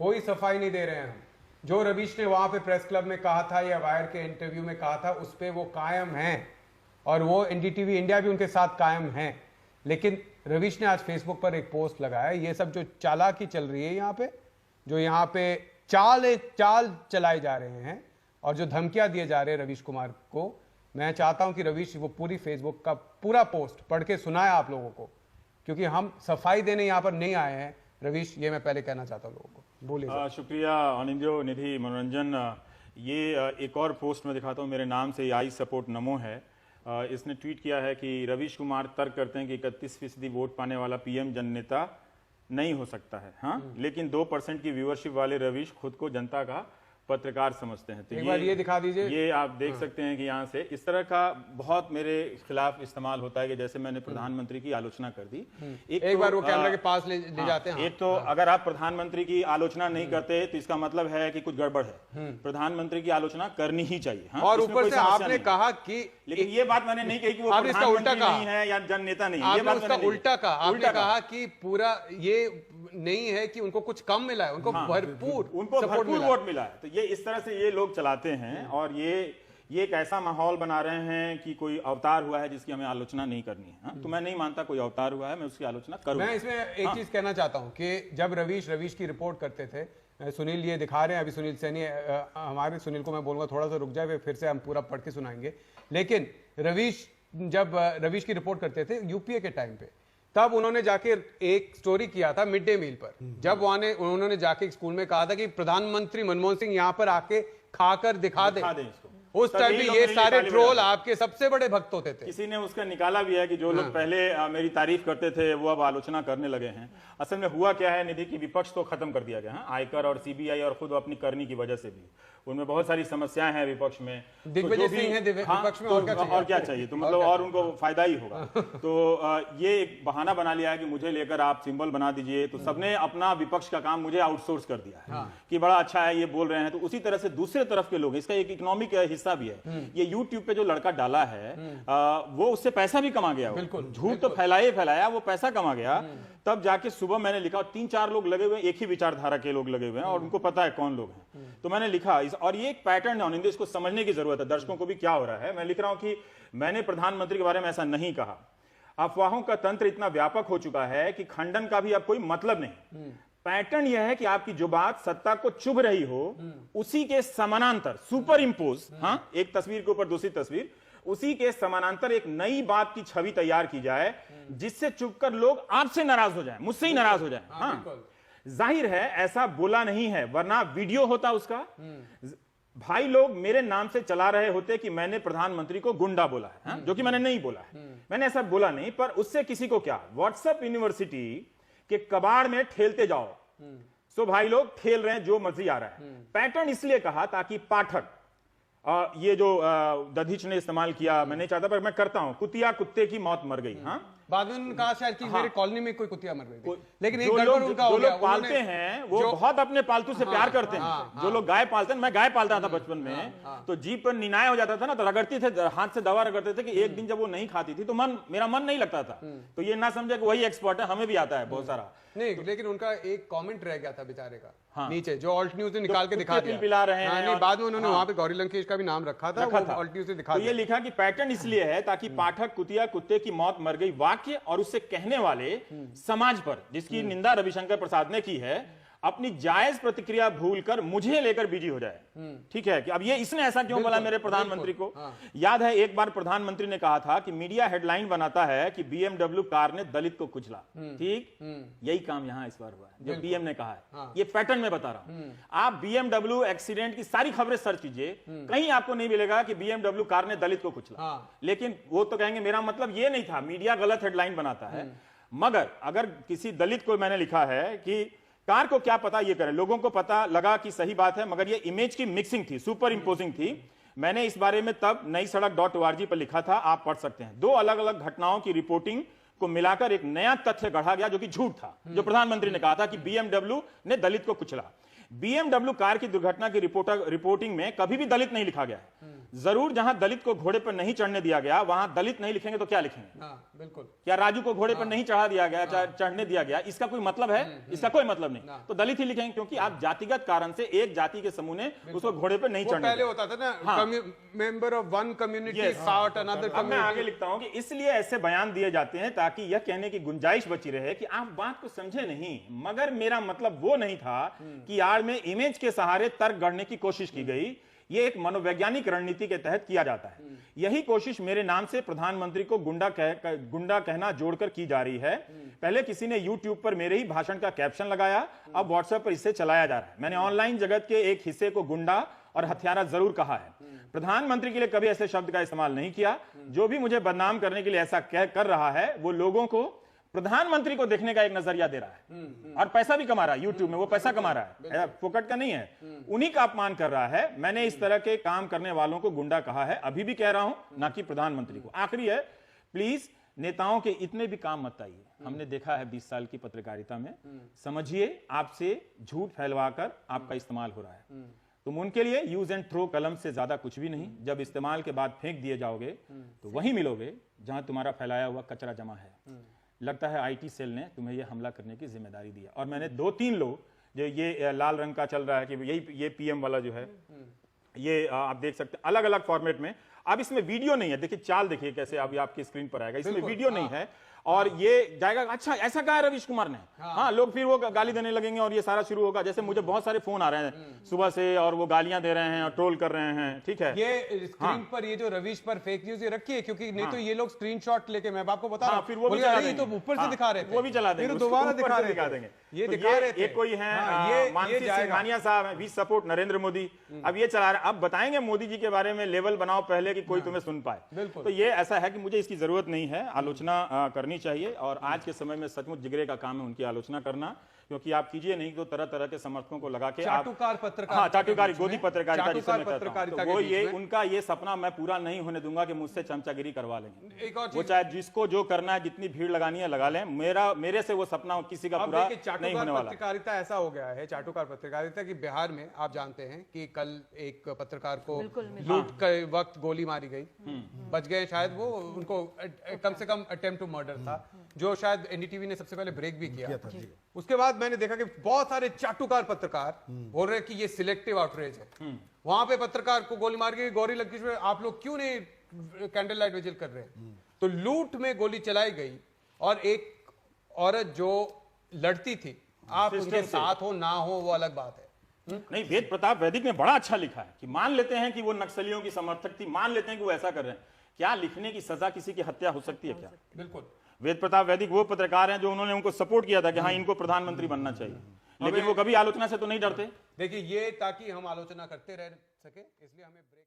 कोई सफाई नहीं दे रहे हैं हम। जो रवीश ने वहां पे प्रेस क्लब में कहा था या वायर के इंटरव्यू में कहा था उस पर वो कायम हैं और वो एनडीटीवी इंडिया भी उनके साथ कायम है। लेकिन रवीश ने आज फेसबुक पर एक पोस्ट लगाया, ये सब जो चालाकी चल रही है यहाँ पे, जो यहाँ पे चाल चलाए जा रहे हैं और जो धमकियां दिए जा रहे हैं रवीश कुमार को, मैं चाहता हूं कि रवीश वो पूरी फेसबुक का पूरा पोस्ट पढ़ के सुनाए आप लोगों को, क्योंकि हम सफाई देने यहां पर नहीं आए हैं। रवीश, ये मैं पहले कहना चाहता हूं लोगों को, बोलिए। शुक्रिया अनिंद्यो, निधि, मनोरंजन। ये एक और पोस्ट में दिखाता हूं, मेरे नाम से आई सपोर्ट नमो है। इसने ट्वीट किया है कि रवीश कुमार तर्क करते हैं कि 31% वोट पाने वाला पीएम जननेता नहीं हो सकता है, हाँ, लेकिन 2% की व्यूअरशिप वाले रवीश खुद को जनता का पत्रकार समझते हैं। तो एक बार ये दिखा दीजिए। ये आप देख सकते हैं कि यहाँ से इस तरह का बहुत मेरे खिलाफ इस्तेमाल होता है कि जैसे मैंने प्रधानमंत्री की आलोचना कर दी। एक बार वो कैमरा के पास ले जाते हैं। एक तो अगर आप प्रधानमंत्री की आलोचना नहीं करते तो इसका मतलब है कि कुछ गड़बड़ है। प्रधानमंत्री की आलोचना करनी ही चाहिए, हाँ? और ऊपर से आपने कहा कि, लेकिन ये बात मैंने नहीं कही कि वो प्रधानमंत्री नहीं है या जन नेता नहीं है। ये बात उसका उल्टा कहा। आपने कहा कि पूरा ये नहीं है कि उनको कुछ कम मिला है, उनको भरपूर वोट मिला है। तो ये इस तरह से ये लोग चलाते हैं और ये एक ऐसा माहौल बना रहे हैं कि कोई अवतार हुआ है जिसकी हमें आलोचना नहीं करनी है, हाँ? तो मैं नहीं मानता कोई अवतार हुआ है, मैं उसकी आलोचना करूंगा। मैं इसमें एक चीज कहना चाहता हूं कि जब रवीश की रिपोर्ट करते थे, सुनील ये दिखा रहे हैं अभी, सुनील सैनी, हमारे सुनील को मैं बोलूंगा थोड़ा सा रुक जाए, फिर से हम पूरा पढ़ के सुनाएंगे। लेकिन जब रवीश की रिपोर्ट करते थे यूपीए के टाइम पे, तब उन्होंने जाके एक स्टोरी किया था मिड डे मील पर। जब उन्होंने जाके स्कूल में कहा था कि प्रधानमंत्री मनमोहन सिंह यहाँ पर आके खाकर दिखा दे इसको। उस टाइम भी ये सारे ट्रोल आपके सबसे बड़े भक्त होते थे। किसी ने उसका निकाला भी है कि जो लोग पहले मेरी तारीफ करते थे वो अब आलोचना करने लगे हैं। असल में हुआ क्या है निधि, की विपक्ष तो खत्म कर दिया गया है, आयकर और सीबीआई और खुद अपनी करनी की वजह से भी उनमें बहुत सारी समस्याएं हैं विपक्ष में। दिग्विजय सिंह है विपक्ष में, और क्या चाहिए? तो मतलब और उनको फायदा ही होगा। तो ये एक बहाना बना लिया है कि मुझे लेकर आप सिंबल बना दीजिए, तो सबने अपना विपक्ष का काम मुझे आउटसोर्स कर दिया है कि बड़ा अच्छा है ये बोल रहे हैं। तो उसी तरह से दूसरे तरफ के लोग, इसका एक इकोनॉमिक हिस्सा भी है। ये यूट्यूब पे जो लड़का डाला है वो उससे पैसा भी कमा गया, बिल्कुल झूठ तो फैलाया, वो पैसा कमा गया। तब जाके सुबह मैंने लिखा, 3-4 लोग लगे हुए, एक ही विचारधारा के लोग लगे हुए हैं और उनको पता है कौन लोग हैं। तो मैंने लिखा और ये एक पैटर्न है, इसको समझने की जरूरत है दर्शकों को भी क्या हो रहा है। मैं लिख रहा हूं कि मैंने प्रधानमंत्री के बारे में ऐसा नहीं कहा। अफवाहों का तंत्र इतना व्यापक हो चुका है कि खंडन का भी अब कोई मतलब नहीं। पैटर्न यह है कि आपकी जो बात सत्ता को चुभ रही हो उसी के समानांतर सुपर इंपोज, हाँ, एक तस्वीर के ऊपर दूसरी तस्वीर, उसी के समानांतर एक नई बात की छवि तैयार की जाए जिससे चुपकर लोग आपसे नाराज हो जाएं, मुझसे ही नाराज हो जाएं। हाँ, जाहिर है ऐसा बोला नहीं है, वरना वीडियो होता उसका। भाई लोग मेरे नाम से चला रहे होते कि मैंने प्रधानमंत्री को गुंडा बोला है, हाँ? जो कि मैंने नहीं बोला है, मैंने ऐसा बोला नहीं। पर उससे किसी को क्या, व्हाट्सएप यूनिवर्सिटी के कबाड़ में ठेलते जाओ। सो भाई लोग ठेल रहे हैं, जो मर्जी आ रहा है। पैटर्न इसलिए कहा ताकि पाठक, ये जो दधीच ने इस्तेमाल किया, मैं नहीं चाहता पर मैं करता हूं, कुतिया कुत्ते की मौत मर गई। हाँ, बाद में उन्होंने कहा शायद कि मेरे कॉलोनी में कोई कुतिया मर गई, लेकिन एक गड़बड़ उनका हो गया। जो लोग पालते हैं वो बहुत अपने पालतू से प्यार करते हैं। जो लोग गाय पालते हैं, मैं गाय पालता था बचपन में, तो जीप पर निनाय हो जाता था ना, तो रगड़ती थे, हाथ से दवा रगड़ते थे कि एक दिन जब वो नहीं खाती थी तो मेरा मन नहीं लगता था। तो ये ना समझे कि वही एक्सपर्ट है, हमें भी आता है बहुत सारा। नहीं, लेकिन उनका एक कमेंट रह गया था बेचारे का, नीचे जो ऑल्ट न्यूज ने निकाल के दिखा दिया, पिला रहे हैं। बाद में उन्होंने वहां पे गौरी लंकेश का भी नाम रखा था, ऑल्ट न्यूज ने दिखा दिया। ये लिखा कि पैटर्न इसलिए है ताकि पाठक कुतिया कुत्ते की मौत मर गई वाक्य और उससे कहने वाले समाज पर, जिसकी निंदा रविशंकर प्रसाद ने की है, अपनी जायज प्रतिक्रिया भूलकर मुझे लेकर बिजी हो जाए। ठीक है कि अब ये इसने ऐसा क्यों बोला मेरे प्रधानमंत्री को? याद है एक बार प्रधानमंत्री ने कहा था कि मीडिया हेडलाइन बनाता है कि बीएमडब्ल्यू कार ने दलित को कुचला। ठीक, यही काम यहां इस बार हुआ है जो पीएम ने कहा है। ये पैटर्न में बता रहा हूं। आप बीएमडब्ल्यू एक्सीडेंट की सारी खबरें सर्च कीजिए, कहीं आपको नहीं मिलेगा कि बीएमडब्ल्यू कार ने दलित को कुचला। लेकिन वो तो कहेंगे मेरा मतलब ये नहीं था, मीडिया गलत हेडलाइन बनाता है। मगर अगर किसी दलित को मैंने लिखा है कि कार को क्या पता ये करें, लोगों को पता लगा कि सही बात है, मगर ये इमेज की मिक्सिंग थी, सुपर इंपोजिंग थी। मैंने इस बारे में तब नई सड़क.org पर लिखा था, आप पढ़ सकते हैं। 2 अलग अलग घटनाओं की रिपोर्टिंग को मिलाकर एक नया तथ्य गढ़ा गया जो कि झूठ था। जो प्रधानमंत्री ने कहा था कि बीएमडब्ल्यू ने दलित को कुचला। बीएमडब्ल्यू कार की दुर्घटना की रिपोर्टिंग में कभी भी दलित नहीं लिखा गया है। जरूर जहां दलित को घोड़े पर नहीं चढ़ने दिया गया वहां दलित नहीं लिखेंगे तो क्या लिखेंगे? बिल्कुल। क्या राजू को घोड़े पर नहीं चढ़ा दिया गया, चढ़ने दिया गया, इसका कोई मतलब है? इसका कोई मतलब नहीं। तो दलित ही लिखेंगे, क्योंकि आप जातिगत कारण से एक जाति के समूह ने उसको घोड़े पर नहीं चढ़ने पहले होता था ना, member of one community fought another अब मैं आगे लिखता हूं कि इसलिए ऐसे बयान दिए जाते हैं ताकि यह कहने की गुंजाइश बची रहे कि आप बात को समझे नहीं, मगर मेरा मतलब वो नहीं था कि आड़ में इमेज के सहारे तर्क गढ़ने की कोशिश की गई। यह एक मनोवैज्ञानिक रणनीति के तहत किया जाता है। यही कोशिश मेरे नाम से प्रधानमंत्री को गुंडा कहना जोड़कर की जा रही है। पहले किसी ने YouTube पर मेरे ही भाषण का कैप्शन लगाया, अब WhatsApp पर इसे चलाया जा रहा है। मैंने ऑनलाइन जगत के एक हिस्से को गुंडा और हत्यारा जरूर कहा है। प्रधानमंत्री के लिए कभी ऐसे शब्द का इस्तेमाल नहीं किया। जो भी मुझे बदनाम करने के लिए ऐसा कर रहा है वो लोगों को प्रधानमंत्री को देखने का एक नजरिया दे रहा है और पैसा भी कमा रहा है। YouTube में वो पैसा कमा रहा है, फोकट का नहीं है। उन्हीं का अपमान कर रहा है। मैंने इस तरह के काम करने वालों को गुंडा कहा है, अभी भी कह रहा हूं, ना कि प्रधानमंत्री को। आखिरी है, प्लीज नेताओं के इतने भी काम मत आइए। हमने देखा है 20 साल की पत्रकारिता में, समझिए आपसे झूठ फैलवाकर आपका इस्तेमाल हो रहा है। तुम उनके लिए यूज एंड थ्रो कलम से ज्यादा कुछ भी नहीं। जब इस्तेमाल के बाद फेंक दिए जाओगे तो वहीं मिलोगे जहां तुम्हारा फैलाया हुआ कचरा जमा है। लगता है आईटी सेल ने तुम्हें यह हमला करने की जिम्मेदारी दी है। और मैंने 2-3 लोग, जो ये लाल रंग का चल रहा है कि ये पीएम वाला जो है, ये आप देख सकते हैं अलग अलग फॉर्मेट में। अब इसमें वीडियो नहीं है, देखिए चाल देखिए कैसे अभी आपकी स्क्रीन पर आएगा। इसमें वीडियो नहीं है और ये जाएगा। अच्छा, ऐसा कहा है रवीश कुमार ने? हाँ, लोग फिर वो गाली देने लगेंगे और ये सारा शुरू होगा। जैसे मुझे बहुत सारे फोन आ रहे हैं सुबह से और वो गालियां दे रहे हैं और ट्रोल कर रहे हैं। ठीक है, ये स्क्रीन पर ये जो रवीश पर फेक न्यूज ये रखी है, क्योंकि नहीं तो ये लोग स्क्रीनशॉट लेके, मैं आपको बता रहा हूं, फिर वो भी चला देंगे। तो ऊपर से दिखा रहे थे, वो भी चला देंगे, दोबारा दिखा देंगे। ये दिखा रहे थे। एक कोई है मानसी सिंघानिया साहब, वी सपोर्ट नरेंद्र मोदी। अब ये चला रहे, अब बताएंगे मोदी जी के बारे में लेवल बनाओ पहले कि कोई तुम्हें सुन पाए। तो ये ऐसा है कि मुझे इसकी जरूरत नहीं है, आलोचना करनी चाहिए। और आज के समय में सचमुच जिगरे का काम है उनकी आलोचना करना, क्योंकि आप कीजिए नहीं तो तरह तरह के समर्थकों को लगा के चाटुकार पत्रकार, हाँ, चाटुकारी गोदी पत्रकारिता जिसे मैं कहता हूं, तो वो ये उनका ये सपना मैं पूरा नहीं होने दूंगा कि मुझसे चमचागिरी करवा लेंगे। वो चाहे जिसको जो करना है, जितनी भीड़ लगानी है लगा लें, मेरे से वो सपना किसी का पूरा नहीं होने वाला। पत्रकारिता ऐसा हो गया है, चाटुकार पत्रकारिता, कि बिहार में आप जानते हैं कि कल एक पत्रकार को लूट के वक्त गोली मारी गई, बच गए शायद वो, उनको कम से कम अटेम्प्ट टू मर्डर था, जो शायद एनडीटीवी ने सबसे पहले ब्रेक भी किया था। उसके बाद मैंने देखा कि बहुत सारे चाटुकार पत्रकार बोल रहे हैं कि ये सिलेक्टिव आउटरीच है। वहां पे पत्रकार को गोली मार के गौरी लंकेश में आप लोग क्यों नहीं कैंडल लाइट विजिल कर रहे हैं? तो लूट में गोली चलाई गई और एक औरत जो लड़ती थी, आप उनके साथ हो ना हो वो अलग बात है। नहीं, वेद प्रताप वैदिक ने बड़ा अच्छा लिखा है कि मान लेते हैं कि वो नक्सलियों की समर्थक थी, मान लेते हैं कि वो ऐसा कर रहे हैं, क्या लिखने की सजा किसी की हत्या हो सकती है क्या? बिल्कुल। वेद प्रताप वैदिक वो पत्रकार हैं जो उन्होंने उनको सपोर्ट किया था कि हाँ इनको प्रधानमंत्री बनना चाहिए, लेकिन वो कभी आलोचना से तो नहीं डरते। देखिए, ये ताकि हम आलोचना करते रह सके, इसलिए हमें ब्रेक